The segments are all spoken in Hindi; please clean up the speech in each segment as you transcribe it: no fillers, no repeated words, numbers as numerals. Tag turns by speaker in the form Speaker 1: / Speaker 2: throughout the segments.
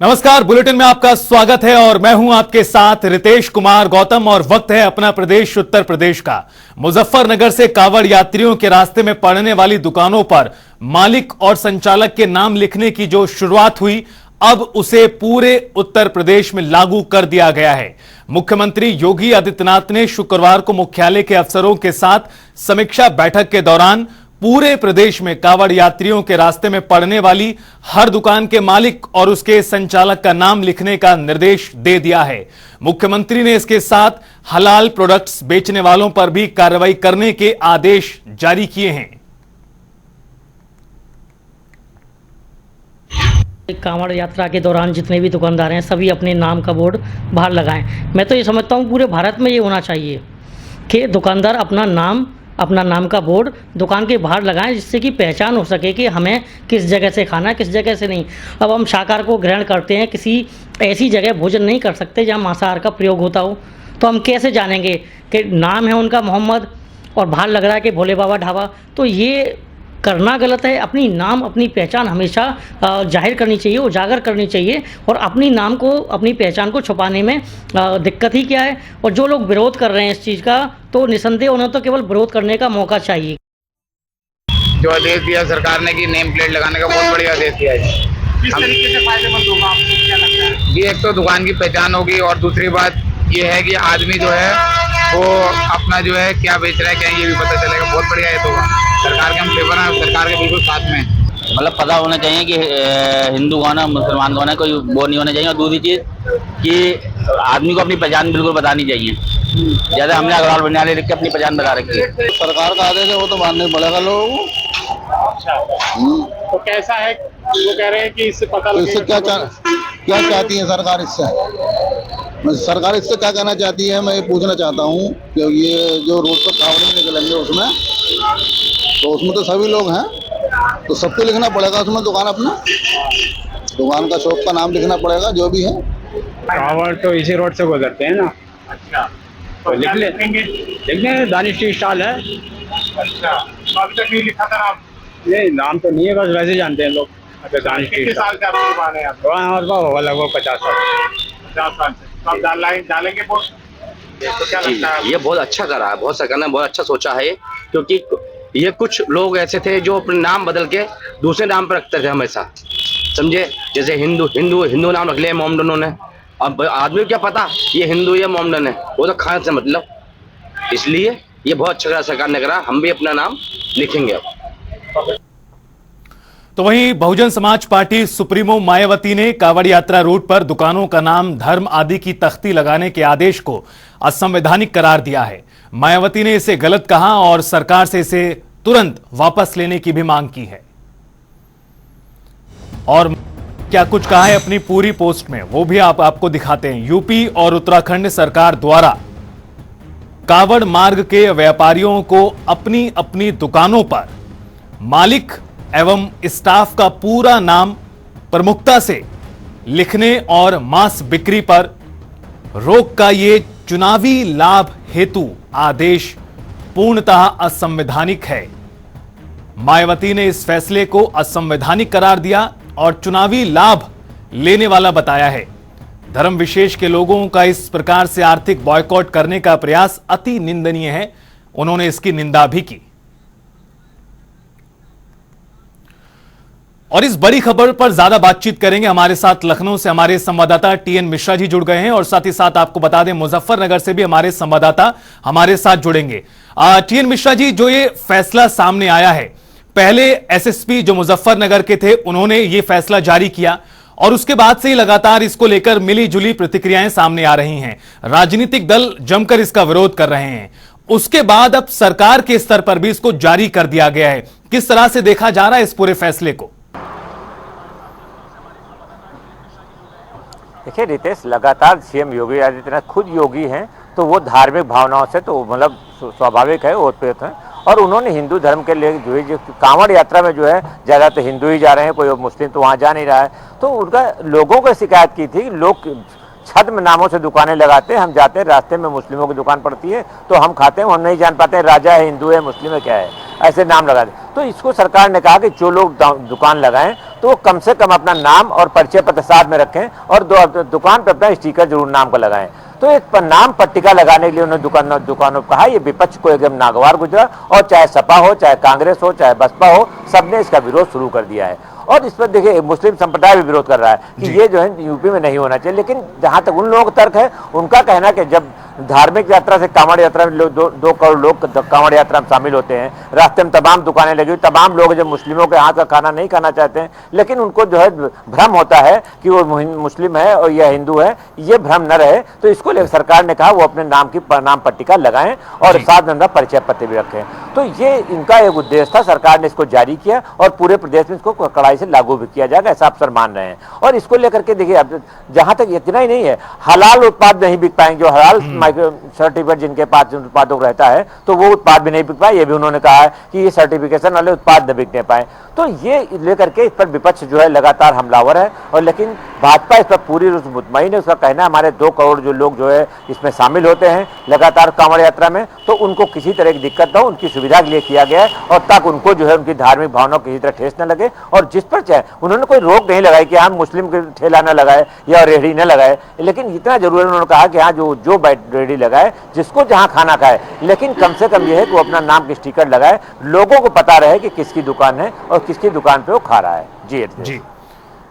Speaker 1: नमस्कार, बुलेटिन में आपका स्वागत है और मैं हूं आपके साथ रितेश कुमार गौतम। और वक्त है अपना प्रदेश उत्तर प्रदेश का। मुजफ्फरनगर से कांवड़ यात्रियों के रास्ते में पड़ने वाली दुकानों पर मालिक और संचालक के नाम लिखने की जो शुरुआत हुई, अब उसे पूरे उत्तर प्रदेश में लागू कर दिया गया है। मुख्यमंत्री योगी आदित्यनाथ ने शुक्रवार को मुख्यालय के अफसरों के साथ समीक्षा बैठक के दौरान पूरे प्रदेश में कांवड़ यात्रियों के रास्ते में पड़ने वाली हर दुकान के मालिक और उसके संचालक का नाम लिखने का निर्देश दे दिया है। मुख्यमंत्री ने इसके साथ हलाल प्रोडक्ट्स बेचने वालों पर भी कार्रवाई करने के आदेश जारी किए हैं।
Speaker 2: कांवड़ यात्रा के दौरान जितने भी दुकानदार हैं सभी अपने नाम का बोर्ड बाहर लगाएं। मैं तो ये समझता हूँ पूरे भारत में ये होना चाहिए कि दुकानदार अपना नाम का बोर्ड दुकान के बाहर लगाएं, जिससे कि पहचान हो सके कि हमें किस जगह से खाना है, किस जगह से नहीं। अब हम शाकाहार को ग्रहण करते हैं, किसी ऐसी जगह भोजन नहीं कर सकते जहाँ मांसाहार का प्रयोग होता हो, तो हम कैसे जानेंगे कि नाम है उनका मोहम्मद और बाहर लग रहा है कि भोले बाबा ढाबा। तो ये करना गलत है। अपनी नाम अपनी पहचान हमेशा जाहिर करनी चाहिए, उजागर करनी चाहिए। और अपनी नाम को अपनी पहचान को छुपाने में दिक्कत ही क्या है। और जो लोग विरोध कर रहे हैं इस चीज़ का, तो निसंदेह उन्हें तो केवल विरोध करने का मौका चाहिए।
Speaker 3: जो आदेश दिया सरकार ने कि नेम प्लेट लगाने का, बहुत बढ़िया आदेश दिया है।
Speaker 4: किस तरीके से फायदेमंद होगा, आपको क्या लगता है?
Speaker 3: जी, एक तो दुकान की पहचान होगी और दूसरी बात ये है कि आदमी जो है वो अपना जो है क्या बेच रहा है क्या, ये भी पता चलेगा। बहुत बढ़िया है। तो सरकार के हम फेवर हैं, सरकार के बिल्कुल साथ में।
Speaker 5: मतलब पता होना चाहिए कि हिंदू कौन है, मुसलमान कौन है, कोई वो नहीं होना चाहिए। और दूसरी चीज़ कि आदमी को अपनी पहचान बिल्कुल बतानी चाहिए। जैसे हमने अग्रवाल बनियाली लिख के अपनी पहचान बता रखी है।
Speaker 6: सरकार का आदेश है, वो तो मानने पड़ेगा लोगों को।
Speaker 4: अच्छा, तो कैसा है? वो कह रहे हैं कि इससे पता लगेगा।
Speaker 6: इससे क्या चाहती है सरकार? सरकार इससे क्या कहना चाहती है, मैं ये पूछना चाहता हूँ कि ये जो रोड पर कावड़े निकलेंगे उसमें तो सभी लोग हैं, तो सबको लिखना पड़ेगा उसमें दुकान का शॉप का नाम लिखना पड़ेगा जो भी है।
Speaker 7: कांवड़ तो इसी रोड से गुजरते हैं ना।
Speaker 4: अच्छा,
Speaker 7: तो लिख लेंगे दानिश टी स्टॉल है।
Speaker 4: अच्छा, तो अभी तक नहीं लिखा था नाम?
Speaker 7: नहीं, नाम तो नहीं है, बस वैसे जानते हैं लोग। अच्छा, दानिश टी
Speaker 4: कितने
Speaker 7: स्टॉल
Speaker 4: साल से आपकी दुकान है? आप
Speaker 7: होगा लगभग 50 साल।
Speaker 4: 50 साल से। तो आप डालेंगे बोर्ड? तो क्या लगता है?
Speaker 8: ये बहुत अच्छा करा है, बहुत सरकार ने बहुत अच्छा सोचा है। क्योंकि ये कुछ लोग ऐसे थे जो अपने नाम बदल के दूसरे नाम पर रखते थे हमेशा, समझे। जैसे हिंदू नाम रख लिया मोहम्मदनों ने। अब आदमी को क्या पता ये हिंदू या मोहम्मदन है, वो तो खाने से मतलब। इसलिए ये बहुत अच्छा करा सरकार ने करा। हम भी अपना नाम लिखेंगे अब।
Speaker 1: तो वहीं बहुजन समाज पार्टी सुप्रीमो मायावती ने कांवड़ यात्रा रूट पर दुकानों का नाम, धर्म आदि की तख्ती लगाने के आदेश को असंवैधानिक करार दिया है। मायावती ने इसे गलत कहा और सरकार से इसे तुरंत वापस लेने की भी मांग की है। और क्या कुछ कहा है अपनी पूरी पोस्ट में, वो भी आपको दिखाते हैं। यूपी और उत्तराखंड सरकार द्वारा कांवड़ मार्ग के व्यापारियों को अपनी अपनी दुकानों पर मालिक एवं स्टाफ का पूरा नाम प्रमुखता से लिखने और मांस बिक्री पर रोक का ये चुनावी लाभ हेतु आदेश पूर्णतः असंवैधानिक है। मायावती ने इस फैसले को असंवैधानिक करार दिया और चुनावी लाभ लेने वाला बताया है। धर्म विशेष के लोगों का इस प्रकार से आर्थिक बॉयकॉट करने का प्रयास अति निंदनीय है। उन्होंने इसकी निंदा भी की। और इस बड़ी खबर पर ज्यादा बातचीत करेंगे। हमारे साथ लखनऊ से हमारे संवाददाता टीएन मिश्रा जी जुड़ गए हैं और साथ ही साथ आपको बता दें मुजफ्फरनगर से भी हमारे संवाददाता हमारे साथ जुड़ेंगे। टीएन मिश्रा जी, जो ये फैसला सामने आया है, पहले एसएसपी जो मुजफ्फरनगर के थे उन्होंने ये फैसला जारी किया और उसके बाद से ही लगातार इसको लेकर मिली जुली प्रतिक्रियाएं सामने आ रही हैं। राजनीतिक दल जमकर इसका विरोध कर रहे हैं। उसके बाद अब सरकार के स्तर पर भी इसको जारी कर दिया गया है। किस तरह से देखा जा रहा है इस पूरे फैसले को?
Speaker 9: देखिए रितेश, लगातार सीएम योगी आदित्यनाथ खुद योगी हैं, तो वो धार्मिक भावनाओं से तो मतलब स्वाभाविक है, ओतप्रोत हैं। और उन्होंने हिंदू धर्म के लिए जो कांवड़ यात्रा में जो है ज़्यादा तो हिंदू ही जा रहे हैं, कोई मुस्लिम तो वहाँ जा नहीं रहा है। तो उनका लोगों को शिकायत की थी, लोग छद्म नामों से दुकानें लगाते हैं। हम जाते हैं, रास्ते में मुस्लिमों की दुकान पड़ती है तो हम खाते हैं, हम नहीं जान पाते राजा है, हिंदू है, मुस्लिम है, क्या है, ऐसे नाम लगा दे। तो इसको सरकार ने कहा कि जो लोग दुकान लगाएं तो वो कम से कम अपना नाम और परिचय पत्र साथ में रखें और दुकान पर अपना स्टिकर जरूर नाम का लगाएं। तो एक नाम पट्टिका लगाने के लिए उन्होंने दुकानों को कहा, ये विपक्ष को एकदम नागवार गुजरा, और चाहे सपा हो, चाहे कांग्रेस हो, चाहे बसपा हो, सबने इसका विरोध शुरू कर दिया है। और इस पर देखिए मुस्लिम संप्रदाय भी विरोध कर रहा है कि ये जो है यूपी में नहीं होना चाहिए। लेकिन जहां तक उन लोगों का तर्क है, उनका कहना कि जब धार्मिक यात्रा से कांवड़ यात्रा में लोग 2 करोड़ लोग कांवड़ यात्रा में शामिल होते हैं, रास्ते में तमाम दुकानें लगी हुई, तमाम लोग जब मुस्लिमों के हाथ का खाना नहीं खाना चाहते हैं, लेकिन उनको जो है भ्रम होता है कि वो मुस्लिम है और यह हिंदू है, ये भ्रम न रहे, तो इसको लेकर सरकार ने कहा वो अपने नाम की नाम पट्टिका लगाएं और साथ में परिचय पत्र भी रखें। तो ये इनका एक उद्देश्य था, सरकार ने इसको जारी किया और पूरे प्रदेश में इसको कड़ाई से लागू भी किया जाएगा, ऐसा अफसर मान रहे हैं। और इसको लेकर के देखिए, अब जहां तक इतना ही नहीं है, हलाल उत्पाद नहीं बिक पाएंगे, जो हलाल सर्टिफिकेट जिनके पास उत्पादों को रहता है, तो वो उत्पाद भी नहीं बिक पाए। ये भी उन्होंने कहा है कि ये सर्टिफिकेशन वाले उत्पाद न बिकने पाए। तो ये लेकर के इस पर विपक्ष जो है लगातार हमलावर है, और लेकिन भाजपा इस पर पूरी रूप से मुतमईन है। उसका कहना है हमारे 2 करोड़ जो लोग जो है इसमें शामिल होते हैं लगातार कांवड़ यात्रा में, तो उनको किसी तरह की दिक्कत न हो, उनकी सुविधा के लिए किया गया है, और तक उनको जो है उनकी धार्मिक भावनाओं किसी तरह ठेस न लगे। और जिस पर चाहे उन्होंने कोई रोक नहीं लगाई कि हम मुस्लिम के ठेला न लगाए या रेहड़ी न लगाए, लेकिन इतना जरूर उन्होंने कहा कि हाँ जो रेहड़ी लगाए, जिसको जहां खाना खाए, लेकिन कम से कम यह है कि वो अपना नाम के स्टिकर लगाए, लोगों को पता रहे कि किसकी दुकान है और किसकी दुकान पे वो खा रहा है। जी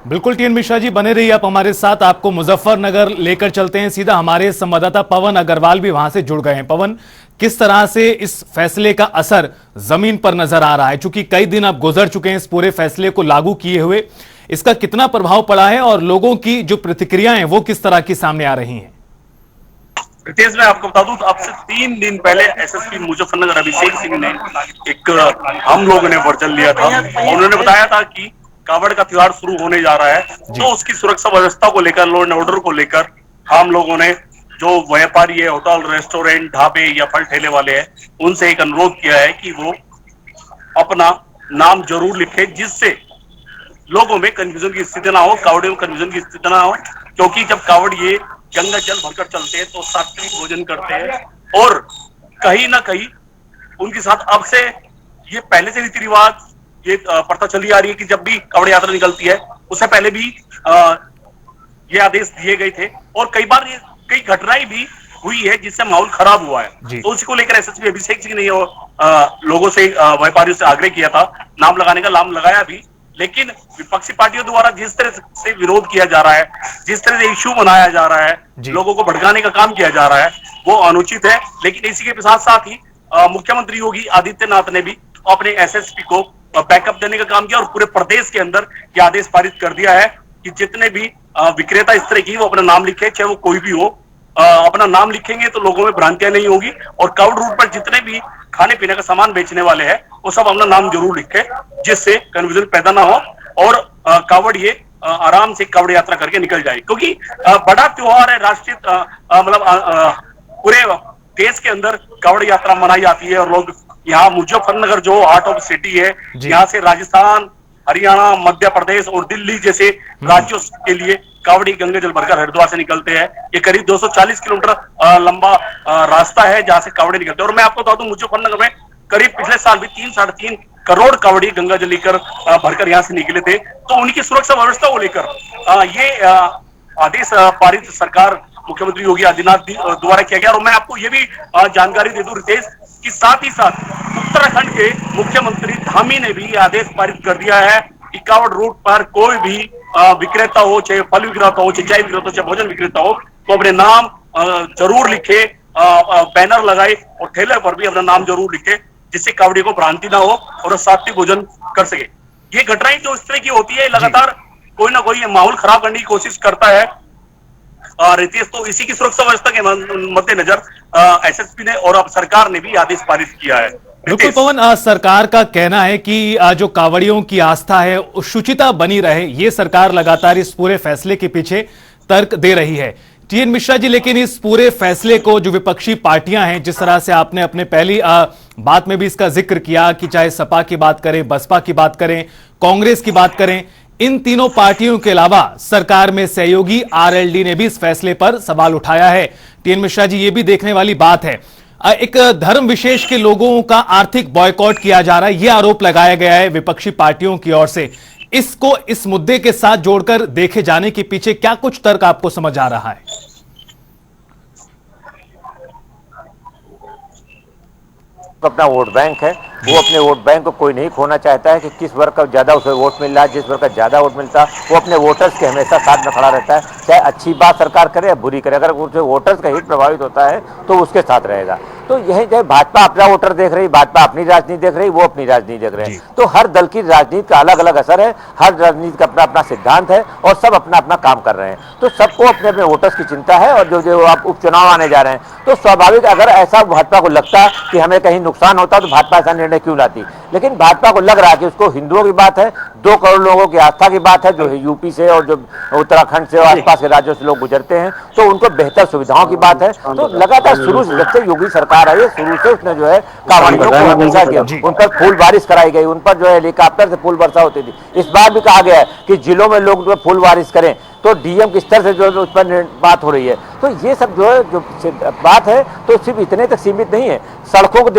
Speaker 1: बिल्कुल। टीएन मिश्रा जी बने रहिए आप हमारे साथ। आपको मुजफ्फरनगर लेकर चलते हैं सीधा, हमारे संवाददाता पवन अग्रवाल भी वहां से जुड़ गए हैं। पवन, किस तरह से इस फैसले का असर जमीन पर नजर आ रहा है? चूंकि कई दिन अब गुजर चुके हैं इस पूरे फैसले को लागू किए हुए, इसका कितना प्रभाव पड़ा है और लोगों की जो प्रतिक्रियाएं वो किस तरह की सामने आ रही हैं?
Speaker 10: रितेश, मैं आपको बता दूं, अब से 3 दिन पहले एसएसपी मुजफ्फरनगर अभिषेक सिंह ने एक हम लोगों ने वर्चन लिया था। उन्होंने बताया था कि कावड़ का त्योहार शुरू होने जा रहा है, तो उसकी सुरक्षा व्यवस्था को लेकर, लॉ एंड ऑर्डर को लेकर हम लोगों ने जो व्यापारी है, होटल, रेस्टोरेंट, ढाबे या फल ठेले वाले हैं, उनसे एक अनुरोध किया है कि वो अपना नाम जरूर लिखे, जिससे लोगों में कंफ्यूजन की स्थिति ना हो, कावड़ियों में कंफ्यूजन की स्थिति ना हो। क्योंकि जब कावड़ ये गंगा जल भरकर चलते हैं तो सात्विक भोजन करते हैं, और कहीं ना कहीं उनके साथ अब से ये पहले से रीति रिवाज ये प्रथा चली आ रही है कि जब भी कावड़ यात्रा निकलती है उससे पहले भी ये आदेश दिए गए थे, और कई बार ये कई घटनाएं भी हुई है जिससे माहौल खराब हुआ है। तो उसको लेकर एसएसपी अभिषेक सिंह ने लोगों से, व्यापारियों से आग्रह किया था नाम लगाने का, नाम लगाया भी। लेकिन विपक्षी पार्टियों द्वारा जिस तरह से विरोध किया जा रहा है, जिस तरह से इश्यू बनाया जा रहा है, लोगों को भड़काने का काम किया जा रहा है, वो अनुचित है। लेकिन इसी के साथ साथ ही मुख्यमंत्री योगी आदित्यनाथ ने भी अपने एसएसपी को बैकअप देने का काम किया और पूरे प्रदेश के अंदर यह आदेश पारित कर दिया है कि जितने भी विक्रेता इस तरह की वो अपना नाम लिखे, चाहे वो कोई भी हो, अपना नाम लिखेंगे तो लोगों में भ्रांतियां नहीं होगी। और कावड़ रूट पर जितने भी खाने पीने का सामान बेचने वाले हैं वो सब अपना नाम जरूर लिखे, जिससे कंफ्यूजन पैदा ना हो और कावड़ ये आराम से कावड़ यात्रा करके निकल जाए। क्योंकि बड़ा त्योहार है, राष्ट्रीय मतलब पूरे देश के अंदर कावड़ यात्रा मनाई जाती है, और लोग यहाँ मुजफ्फरनगर जो हार्ट ऑफ सिटी है, यहाँ से राजस्थान, हरियाणा, मध्य प्रदेश और दिल्ली जैसे राज्यों के लिए कावड़ी गंगा जल भरकर हरिद्वार से निकलते हैं। ये करीब 240 किलोमीटर लंबा रास्ता है जहां से कावड़ी निकलते हैं। और मैं आपको बता दूं, मुजफ्फरनगर में करीब पिछले साल भी 3-3.5 करोड़ कावड़ी गंगा जल लेकर भरकर यहाँ से निकले थे। तो उनकी सुरक्षा व्यवस्था को लेकर ये आदेश पारित सरकार मुख्यमंत्री योगी आदित्यनाथ द्वारा किया गया। और मैं आपको ये भी जानकारी दे दूं रितेश कि साथ ही साथ उत्तराखंड के मुख्यमंत्री धामी ने भी आदेश पारित कर दिया है कि कावड़ रूट पर कोई भी विक्रेता हो, चाहे फल विक्रेता हो, चाहे चाय विक्रेता हो, चाहे भोजन विक्रेता हो, तो अपने नाम जरूर लिखे, बैनर लगाए और ठेले पर भी अपना नाम जरूर लिखे, जिससे कावड़ी को भ्रांति ना हो और सात्विक भोजन कर सके। ये घटनाएं जो इस तरह की होती है, लगातार कोई ना कोई माहौल खराब करने की कोशिश करता है रितेश। तो इसी की सुरक्षा व्यवस्था के मद्देनजर एसएसपी ने और अब सरकार ने भी आदेश पारित किया है।
Speaker 1: बिल्कुल पवन, सरकार का कहना है कि जो कावड़ियों की आस्था है शुचिता बनी रहे, ये सरकार लगातार इस पूरे फैसले के पीछे तर्क दे रही है। टीएन मिश्रा जी, लेकिन इस पूरे फैसले को जो विपक्षी पार्टियां हैं, जिस तरह से आपने अपने पहली बात में भी इसका जिक्र किया कि चाहे सपा की बात करें, बसपा की बात करें, कांग्रेस की बात करें, इन तीनों पार्टियों के अलावा सरकार में सहयोगी आरएलडी ने भी इस फैसले पर सवाल उठाया है। टीएन मिश्रा जी, ये भी देखने वाली बात है, एक धर्म विशेष के लोगों का आर्थिक बॉयकॉट किया जा रहा है, यह आरोप लगाया गया है विपक्षी पार्टियों की ओर से। इसको इस मुद्दे के साथ जोड़कर देखे जाने के पीछे क्या कुछ तर्क आपको समझ आ रहा है?
Speaker 9: अपना वोट बैंक है, वो अपने वोट बैंक को कोई नहीं खोना चाहता है कि किस वर्ग का ज्यादा उसे वोट मिल रहा है। जिस वर्ग का ज्यादा वोट मिलता है वो अपने वोटर्स के हमेशा साथ में खड़ा रहता है, चाहे अच्छी बात सरकार करे या बुरी करे। अगर उससे वोटर्स का हित प्रभावित होता है तो उसके साथ रहेगा। तो यही जो भाजपा अपना वोटर देख रही, भाजपा अपनी राजनीति देख रही, वो अपनी राजनीति देख रहे हैं। तो हर दल की राजनीति का अलग अलग असर है, हर राजनीति का अपना अपना सिद्धांत है और सब अपना अपना काम कर रहे हैं। तो सबको अपने अपने वोटर्स की चिंता है। और जो आप उपचुनाव आने जा रहे हैं तो स्वाभाविक अगर ऐसा भाजपा को लगता कि हमें कहीं नुकसान होता तो भाजपा ऐसा निर्णय क्यों लाती। लेकिन भाजपा को लग रहा है कि उसको हिंदुओं की बात है, 2 करोड़ लोगों की आस्था की बात है, जो यूपी से और जो उत्तराखंड से और आसपास के राज्यों से लोग गुजरते हैं, तो उनको बेहतर सुविधाओं की बात है। तो लगातार शुरू से जब से योगी सरकार आई है, शुरू से उसने जो है कांवड़ियों को हमेशा किया, उन पर फूल बारिश कराई गई, उन पर जो है हेलीकॉप्टर से फूल वर्षा होती थी। इस बार भी कहा गया है कि जिलों में लोग जो फूल बारिश करें, तो डीएम के स्तर से जो उस पर बात हो रही है। तो ये सब जो है जो बात है तो सिर्फ इतने तक सीमित नहीं है। सड़कों को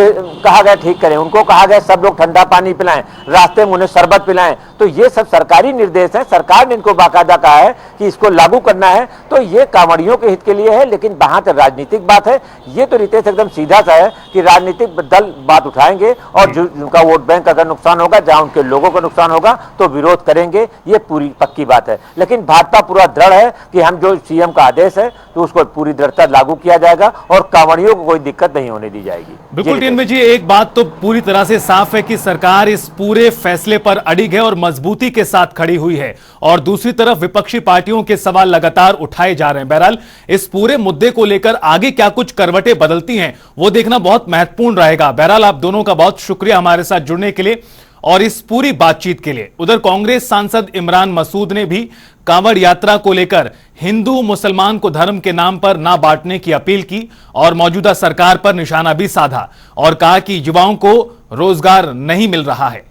Speaker 9: कहा गया ठीक करें, उनको कहा गया सब लोग ठंडा पानी पिलाएं, रास्ते में उन्हें शरबत पिलाएं। तो ये सब सरकारी निर्देश है, सरकार ने इनको बाकायदा कहा है कि इसको लागू करना है। तो ये कांवड़ियों के हित के लिए है। लेकिन वहां तक राजनीतिक बात है, ये तो रितेश एकदम सीधा सा है कि राजनीतिक दल बात उठाएंगे और जिनका वोट बैंक अगर नुकसान होगा, जहां उनके लोगों को नुकसान होगा तो विरोध करेंगे। ये पूरी पक्की बात है। लेकिन भाजपा पूरा दृढ़ है कि हम जो सीएम का आदेश है तो उसको पूरी दृढ़ता लागू किया जाएगा और कांवड़ियों को कोई दिक्कत नहीं होने दी जाएगी।
Speaker 1: बिल्कुल टीएन जी, एक बात तो पूरी तरह से साफ है कि सरकार इस पूरे फैसले पर अड़िग है और मजबूती के साथ खड़ी हुई है, और दूसरी तरफ विपक्षी पार्टियों के सवाल लगातार उठाए जा रहे हैं। बहरहाल इस पूरे मुद्दे को लेकर आगे क्या कुछ करवटें बदलती हैं वो देखना बहुत महत्वपूर्ण रहेगा। बहरहाल आप दोनों का बहुत शुक्रिया हमारे साथ जुड़ने के लिए और इस पूरी बातचीत के लिए। उधर कांग्रेस सांसद इमरान मसूद ने भी कांवड़ यात्रा को लेकर हिंदू मुसलमान को धर्म के नाम पर ना बांटने की अपील की और मौजूदा सरकार पर निशाना भी साधा और कहा कि युवाओं को रोजगार नहीं मिल रहा है।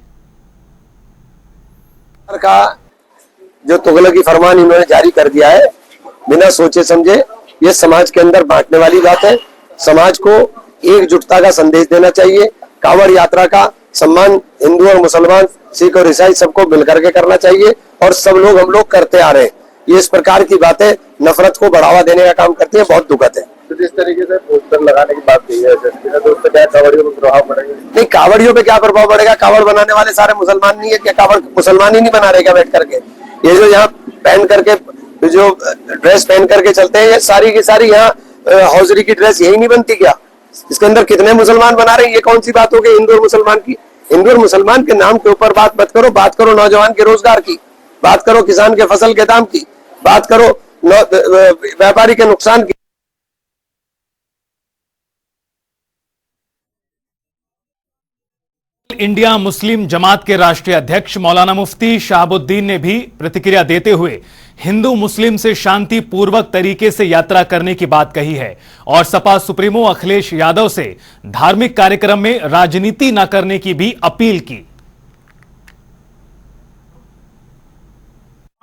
Speaker 11: का जो तुगलकी फरमान इन्होंने जारी कर दिया है बिना सोचे समझे, ये समाज के अंदर बांटने वाली बात है। समाज को एकजुटता का संदेश देना चाहिए। कांवड़ यात्रा का सम्मान हिंदू और मुसलमान, सिख और ईसाई सबको मिलकर के करना चाहिए और सब लोग हम लोग करते आ रहे हैं। ये इस प्रकार की बातें नफरत को बढ़ावा देने का काम करती है, बहुत दुखद है।
Speaker 6: तो जिस तरीके से पोस्टर लगाने की बात कही है तो उससे क्या कांवड़ियों पर प्रभाव पड़ेगा?
Speaker 11: नहीं, कांवड़ियों पे क्या प्रभाव पड़ेगा? कांवड़ बनाने वाले सारे मुसलमान नहीं है क्या? कांवड़ मुसलमान ही नहीं बना रहे क्या बैठ करके? ये जो यहाँ पहन करके जो ड्रेस पहन करके चलते हैं, ये सारी की सारी यहाँ हौजरी की ड्रेस यही नहीं बनती क्या? इसके अंदर कितने मुसलमान बना रहे हैं? ये कौन सी बात हो गई हिंदू और मुसलमान की? हिंदू और मुसलमान के नाम के ऊपर बात मत करो। बात करो नौजवान के रोजगार की, बात करो किसान के फसल के दाम की, बात करो व्यापारी के नुकसान की।
Speaker 1: इंडिया मुस्लिम जमात के राष्ट्रीय अध्यक्ष मौलाना मुफ्ती शहाबुद्दीन ने भी प्रतिक्रिया देते हुए हिंदू मुस्लिम से शांतिपूर्वक तरीके से यात्रा करने की बात कही है और सपा सुप्रीमो अखिलेश यादव से धार्मिक कार्यक्रम में राजनीति न करने की भी अपील की।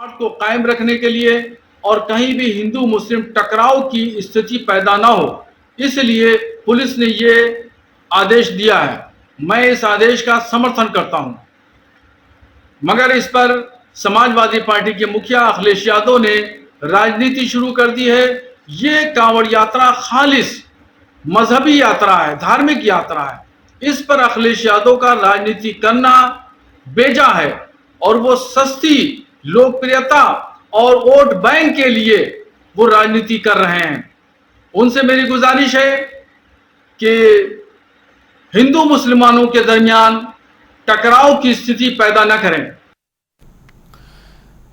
Speaker 12: को कायम रखने के लिए और कहीं भी हिंदू मुस्लिम टकराव की स्थिति पैदा ना हो, इसलिए पुलिस ने ये आदेश दिया है। मैं इस आदेश का समर्थन करता हूं, मगर इस पर समाजवादी पार्टी के मुखिया अखिलेश यादव ने राजनीति शुरू कर दी है। ये कांवड़ यात्रा खालिस मजहबी यात्रा है, धार्मिक यात्रा है। इस पर अखिलेश यादव का राजनीति करना बेजा है और वो सस्ती लोकप्रियता और वोट बैंक के लिए वो राजनीति कर रहे हैं। उनसे मेरी गुजारिश है कि हिंदू मुसलमानों के दरमियान टकराव की स्थिति पैदा न करें।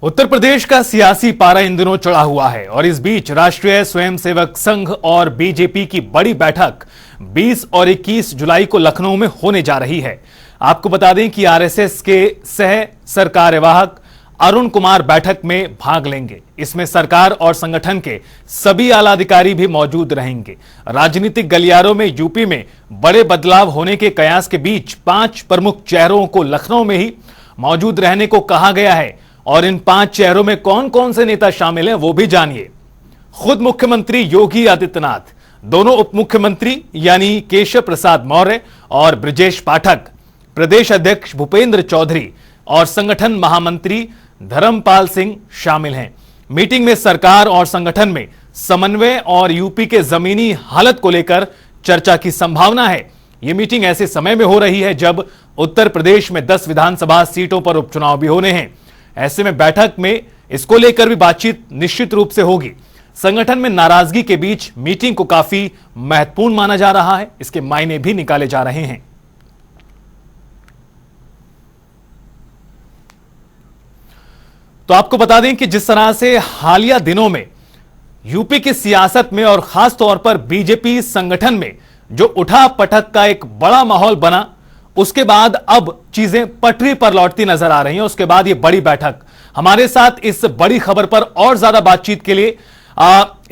Speaker 1: उत्तर प्रदेश का सियासी पारा इन दिनों चढ़ा हुआ है और इस बीच राष्ट्रीय स्वयंसेवक संघ और बीजेपी की बड़ी बैठक 20 और 21 जुलाई को लखनऊ में होने जा रही है। आपको बता दें कि आरएसएस के सह सरकार्यवाहक अरुण कुमार बैठक में भाग लेंगे। इसमें सरकार और संगठन के सभी आला अधिकारी भी मौजूद रहेंगे। राजनीतिक गलियारों में यूपी में बड़े बदलाव होने के कयास के बीच 5 प्रमुख चेहरों को लखनऊ में ही मौजूद रहने को कहा गया है और इन 5 चेहरों में कौन कौन से नेता शामिल हैं वो भी जानिए। खुद मुख्यमंत्री योगी आदित्यनाथ, दोनों उप मुख्यमंत्री यानी केशव प्रसाद मौर्य और ब्रजेश पाठक, प्रदेश अध्यक्ष भूपेंद्र चौधरी, और संगठन महामंत्री धर्मपाल सिंह शामिल हैं। मीटिंग में सरकार और संगठन में समन्वय और यूपी के जमीनी हालत को लेकर चर्चा की संभावना है। यह मीटिंग ऐसे समय में हो रही है जब उत्तर प्रदेश में 10 विधानसभा सीटों पर उपचुनाव भी होने हैं। ऐसे में बैठक में इसको लेकर भी बातचीत निश्चित रूप से होगी। संगठन में नाराजगी के बीच मीटिंग को काफी महत्वपूर्ण माना जा रहा है, इसके मायने भी निकाले जा रहे हैं। तो आपको बता दें कि जिस तरह से हालिया दिनों में यूपी की सियासत में और खास तौर पर बीजेपी संगठन में जो उठा पटक का एक बड़ा माहौल बना, उसके बाद अब चीजें पटरी पर लौटती नजर आ रही हैं। उसके बाद ये बड़ी बैठक, हमारे साथ इस बड़ी खबर पर और ज्यादा बातचीत के लिए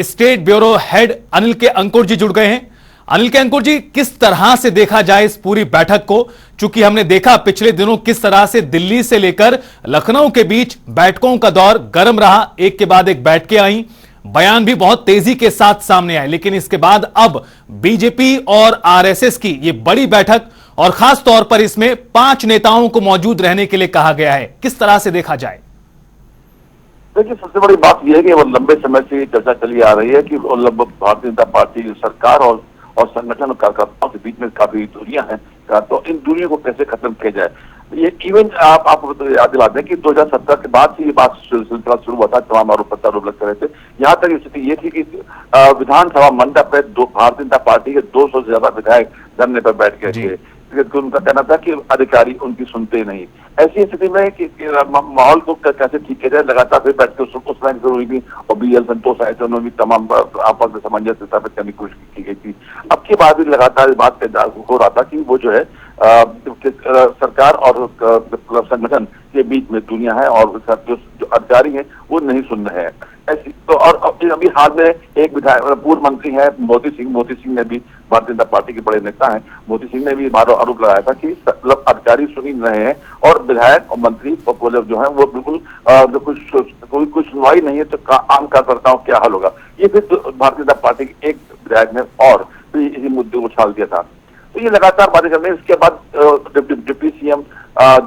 Speaker 1: स्टेट ब्यूरो हेड अनिल के अंकुर जी जुड़ गए हैं। अनिल के अंकुर जी, किस तरह से देखा जाए इस पूरी बैठक को, चूंकि हमने देखा पिछले दिनों किस तरह से दिल्ली से लेकर लखनऊ के बीच बैठकों का दौर गर्म रहा, एक के बाद एक बैठकें आई, बयान भी बहुत तेजी के साथ सामने आए, लेकिन इसके बाद अब बीजेपी और आरएसएस की ये बड़ी बैठक और खास तौर पर इसमें 5 नेताओं को मौजूद रहने के लिए कहा गया है, किस तरह से देखा जाए?
Speaker 13: देखिए, सबसे बड़ी बात यह है कि वो लंबे समय से चर्चा चली आ रही है कि भारतीय जनता पार्टी सरकार और संगठन कार्यकर्ताओं के बीच में काफी दूरियां हैं, तो इन दूरियों को कैसे खत्म किया जाए। ये इवन आप याद दिला दें कि 2017 के बाद से ये बात सिलसिला शुरू हुआ था, तमाम आरोप प्रत्यारोप लगते रहे थे। यहाँ तक स्थिति ये थी कि विधानसभा मंडप पे भारतीय जनता पार्टी के 200 से ज्यादा विधायक धरने पर बैठ गए थे। उनका कहना था कि अधिकारी उनकी सुनते नहीं। ऐसी स्थिति में कि माहौल को कैसे ठीक किया जाए, लगातार फिर बैठ के उस लाइन हुई थी और BL संतोष आए थे, उन्होंने भी तमाम आपस में सामंजस्य स्थापित करने की कोशिश की गई थी। अब की बात भी लगातार बात हो रहा था कि वो जो है सरकार और संगठन के बीच में दुनिया है और जो अधिकारी हैं वो नहीं सुन रहे हैं। ऐसी तो और अभी हाल में एक विधायक पूर्व मंत्री है मोती सिंह ने भी, भारतीय जनता पार्टी के बड़े नेता हैं, मोती सिंह ने भी आरोप लगाया था कि अधिकारी सुन ही रहे हैं और विधायक और मंत्री जो है वो बिल्कुल कोई कुछ सुनवाई नहीं है, तो आम कार्यकर्ताओं क्या हाल होगा। ये फिर भारतीय जनता पार्टी के एक विधायक ने और इसी मुद्दे को उछाल दिया था। तो ये लगातार बातें कर रहे हैं। इसके बाद डिप्टी CM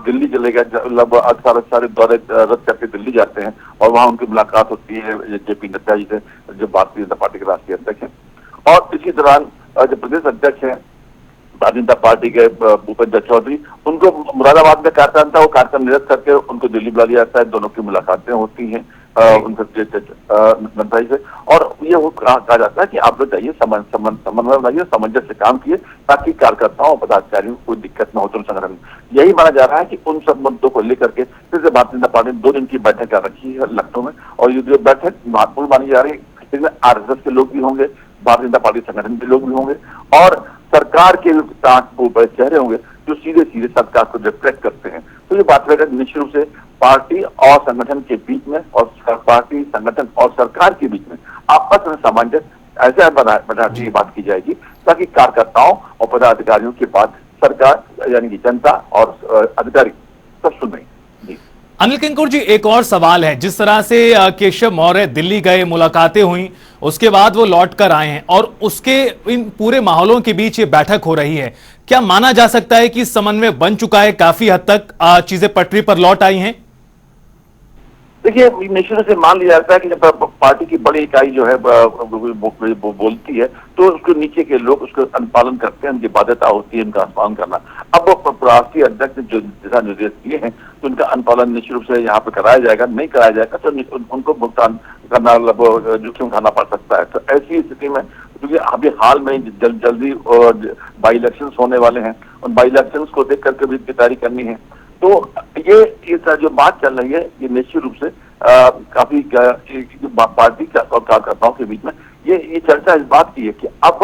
Speaker 13: दिल्ली चले गए, लगभग सारे दौरे रद्द करके दिल्ली जाते हैं और वहां उनकी मुलाकात होती है JP नड्डा जी से, जो भारतीय जनता पार्टी के राष्ट्रीय अध्यक्ष हैं। और इसी दौरान जो प्रदेश अध्यक्ष हैं भारतीय जनता पार्टी के भूपेंद्र चौधरी, उनको मुरादाबाद में कार्यक्रम था, वो कार्यक्रम निरस्त करके उनको दिल्ली बुला लिया जाता है। दोनों की मुलाकातें होती हैं उनसे नड्डा जी से, और ये वो कहा जाता है कि आप लोग जाइए, समन्वय बनाइए, सामंजस्य से काम किए ताकि कार्यकर्ताओं और पदाधिकारियों को कोई दिक्कत न हो तो संगठन। यही माना जा रहा है कि उन सब मुद्दों को लेकर के फिर से भारतीय जनता पार्टी ने 2 दिन की बैठक रखी है लखनऊ में, और ये जो बैठक महत्वपूर्ण मानी जा रही है। इसमें RSS के लोग भी होंगे, भारतीय जनता पार्टी संगठन के लोग भी होंगे और सरकार के बड़े चेहरे होंगे जो सीधे सरकार को रिफ्लेक्ट करते हैं। तो ये बात रहेगा निश्चित रूप से पार्टी और संगठन के बीच में और पार्टी संगठन और सरकार के बीच में आपस में सामंजस्य ऐसे बनाने की बात की जाएगी ताकि कार्यकर्ताओं और पदाधिकारियों की बात सरकार यानी कि जनता और अधिकारी सब सुन रही।
Speaker 1: अनिल किंकुर जी, एक और सवाल है, जिस तरह से केशव मौर्य दिल्ली गए, मुलाकातें हुई, उसके बाद वो लौट कर आए हैं और उसके इन पूरे माहौलों के बीच ये बैठक हो रही है, क्या माना जा सकता है कि समन्वय बन चुका है, काफी हद तक चीजें पटरी पर लौट आई हैं?
Speaker 13: देखिए, निश्चित रूप से मान लिया जाता है कि जब पार्टी की बड़ी इकाई जो है वो बोलती है तो उसको नीचे के लोग उसका अनुपालन करते हैं, उनकी बाध्यता होती है उनका अनुपालन करना। अब वो राष्ट्रीय अध्यक्ष जो दिशा निर्देश दिए हैं तो उनका अनुपालन निश्चित रूप से यहाँ पे कराया जाएगा, नहीं कराया जाएगा तो उनको भुगतान करना जोखिम उठाना पड़ सकता है। तो ऐसी स्थिति में क्योंकि अभी हाल में जल्दी बाई इलेक्शंस होने वाले हैं, उन बाई इलेक्शंस को देख करके भी तैयारी करनी है, तो ये जो बात चल रही है ये निश्चित रूप से काफी पार्टी और कार्यकर्ताओं के बीच में ये चर्चा इस बात की है कि अब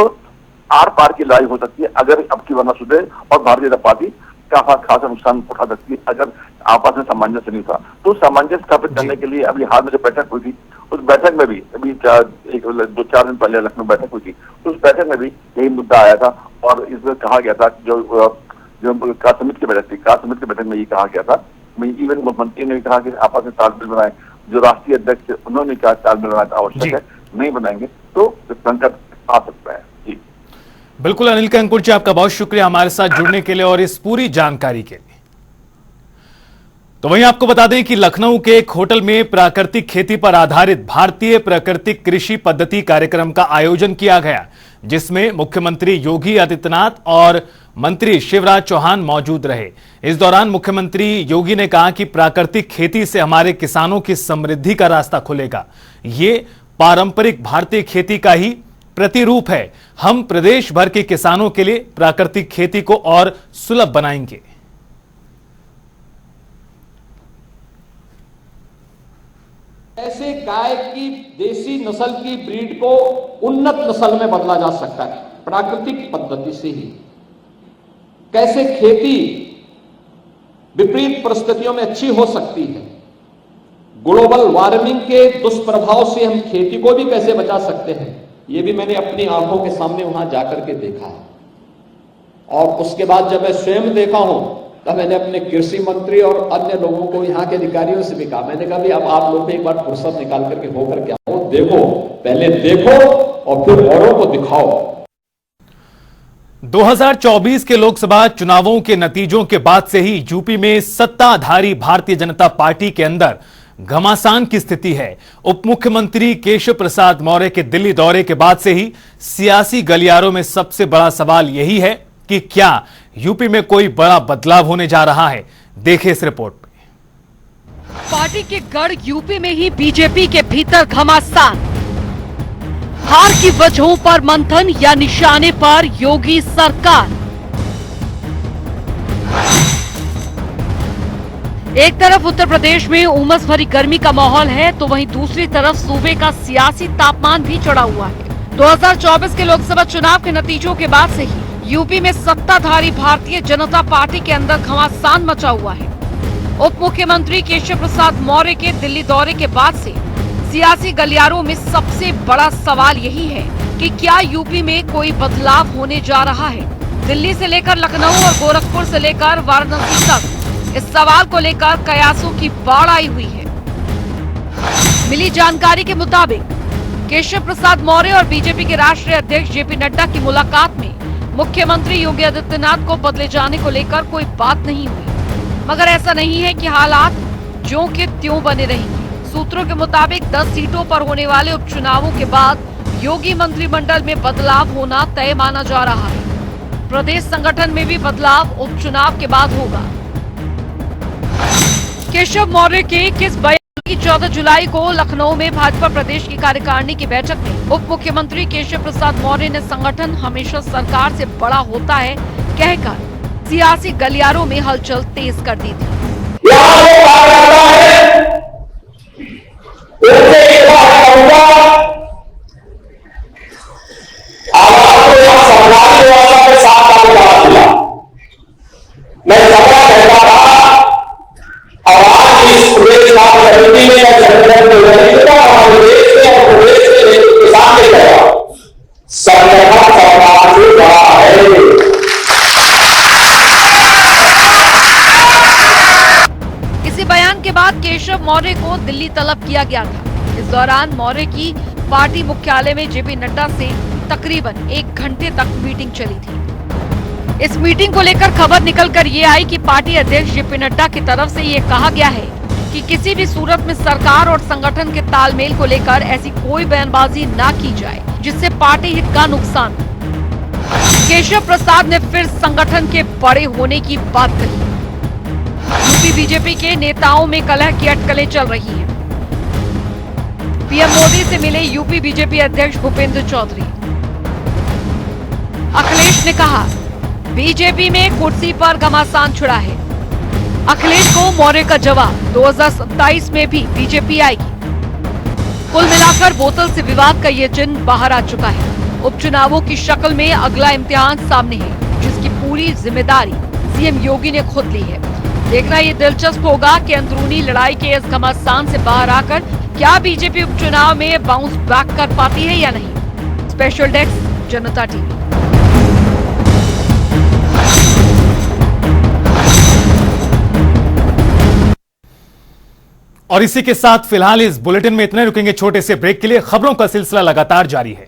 Speaker 13: आर पार की लड़ाई हो सकती है अगर अब की वरना सुधरे और भारतीय जनता पार्टी काफी खासा नुकसान उठा सकती है अगर आपस में सामंजस्य नहीं था। तो सामंजस्य स्थापित करने के लिए अभी हाल में जो बैठक हुई थी उस बैठक में भी अभी 2-4 दिन पहले लखनऊ बैठक हुई थी, तो उस बैठक में भी यही मुद्दा आया था और इसमें कहा गया था जो समिति की बैठक थी, समिति की बैठक में ये कहा गया था, इवन मुख्यमंत्री ने भी कहा कि आपस में तालमेल बनाए, जो राष्ट्रीय अध्यक्ष उन्होंने कहा तालमेल बनाना आवश्यक है, नहीं बनाएंगे तो संकट आ सकता है। जी
Speaker 1: बिल्कुल अनिल कंकुर जी, आपका बहुत शुक्रिया हमारे साथ जुड़ने के लिए और इस पूरी जानकारी के लिए। तो वहीं आपको बता दें कि लखनऊ के एक होटल में प्राकृतिक खेती पर आधारित भारतीय प्राकृतिक कृषि पद्धति कार्यक्रम का आयोजन किया गया, जिसमें मुख्यमंत्री योगी आदित्यनाथ और मंत्री शिवराज चौहान मौजूद रहे। इस दौरान मुख्यमंत्री योगी ने कहा कि प्राकृतिक खेती से हमारे किसानों की समृद्धि का रास्ता खुलेगा। ये पारंपरिक भारतीय खेती का ही प्रतिरूप है। हम प्रदेश भर के किसानों के लिए प्राकृतिक खेती को और सुलभ बनाएंगे।
Speaker 14: ऐसे गाय की देसी नस्ल की ब्रीड को उन्नत नस्ल में बदला जा सकता है प्राकृतिक पद्धति से ही। कैसे खेती विपरीत परिस्थितियों में अच्छी हो सकती है। ग्लोबल वार्मिंग के दुष्प्रभाव से हम खेती को भी कैसे बचा सकते हैं, ये भी मैंने अपनी आंखों के सामने वहां जाकर के देखा है। और उसके बाद जब मैं स्वयं देखा हूं तब मैंने अपने कृषि मंत्री और अन्य लोगों को, यहाँ के अधिकारियों से भी कहा, मैंने कहा भी अब आप लोग एक बार फुर्सत निकाल करके होकर के आओ, देखो, पहले देखो और फिर औरों को दिखाओ।
Speaker 1: 2024 के लोकसभा चुनावों के नतीजों के बाद से ही यूपी में सत्ताधारी भारतीय जनता पार्टी के अंदर घमासान की स्थिति है। उप मुख्यमंत्री केशव प्रसाद मौर्य के दिल्ली दौरे के बाद से ही सियासी गलियारों में सबसे बड़ा सवाल यही है कि क्या यूपी में कोई बड़ा बदलाव होने जा रहा है। देखिए इस रिपोर्ट में।
Speaker 15: पार्टी के गढ़ यूपी में ही बीजेपी के भीतर घमासान। हार की वजहों पर मंथन या निशाने पर योगी सरकार। एक तरफ उत्तर प्रदेश में उमस भरी गर्मी का माहौल है, तो वहीं दूसरी तरफ सूबे का सियासी तापमान भी चढ़ा हुआ है। 2024 के लोकसभा चुनाव के नतीजों के बाद से ही यूपी में सत्ताधारी भारतीय जनता पार्टी के अंदर घमासान मचा हुआ है। उप मुख्यमंत्री केशव प्रसाद मौर्य के दिल्ली दौरे के बाद से सियासी गलियारों में सबसे बड़ा सवाल यही है कि क्या यूपी में कोई बदलाव होने जा रहा है। दिल्ली से लेकर लखनऊ और गोरखपुर से लेकर वाराणसी तक इस सवाल को लेकर कयासों की बाढ़ आई हुई है। मिली जानकारी के मुताबिक केशव प्रसाद मौर्य और बीजेपी के राष्ट्रीय अध्यक्ष जेपी नड्डा की मुलाकात में मुख्यमंत्री योगी आदित्यनाथ को बदले जाने को लेकर कोई बात नहीं हुई, मगर ऐसा नहीं है कि हालात ज्यों के त्यों बने रहेंगे। सूत्रों के मुताबिक 10 सीटों पर होने वाले उपचुनावों के बाद योगी मंत्रिमंडल में बदलाव होना तय माना जा रहा है। प्रदेश संगठन में भी बदलाव उपचुनाव के बाद होगा। केशव मौर्य के किस बयान की 14 जुलाई को लखनऊ में भाजपा प्रदेश की कार्यकारिणी की बैठक में उप मुख्यमंत्री केशव प्रसाद मौर्य ने संगठन हमेशा सरकार से बड़ा होता है कहकर सियासी गलियारों में हलचल तेज कर दी थी। इसी बयान के बाद केशव मौर्य को दिल्ली तलब किया गया था। इस दौरान मौर्य की पार्टी मुख्यालय में जेपी नड्डा से तकरीबन 1 घंटे तक मीटिंग चली थी। इस मीटिंग को लेकर खबर निकलकर ये आई कि पार्टी अध्यक्ष जेपी नड्डा की तरफ से ये कहा गया है कि किसी भी सूरत में सरकार और संगठन के तालमेल को लेकर ऐसी कोई बयानबाजी ना की जाए जिससे पार्टी हित का नुकसान हो। केशव प्रसाद ने फिर संगठन के बड़े होने की बात कही। यूपी बीजेपी के नेताओं में कलह की अटकलें चल रही हैं। पीएम मोदी से मिले यूपी बीजेपी अध्यक्ष भूपेंद्र चौधरी। अखिलेश ने कहा बीजेपी में कुर्सी पर घमासान छिड़ा है। अखिलेश को मौर्य का जवाब 2027 में भी बीजेपी आएगी। कुल मिलाकर बोतल से विवाद का ये चिन्ह बाहर आ चुका है। उपचुनावों की शक्ल में अगला इम्तिहान सामने है, जिसकी पूरी जिम्मेदारी सीएम योगी ने खुद ली है। देखना ये दिलचस्प होगा कि अंदरूनी लड़ाई के इस घमासान से बाहर आकर क्या बीजेपी उपचुनाव में बाउंस बैक कर पाती है या नहीं। स्पेशल डेस्क, जनता टीवी।
Speaker 1: और इसी के साथ फिलहाल इस बुलेटिन में इतने रुकेंगे छोटे से ब्रेक के लिए। खबरों का सिलसिला लगातार जारी है।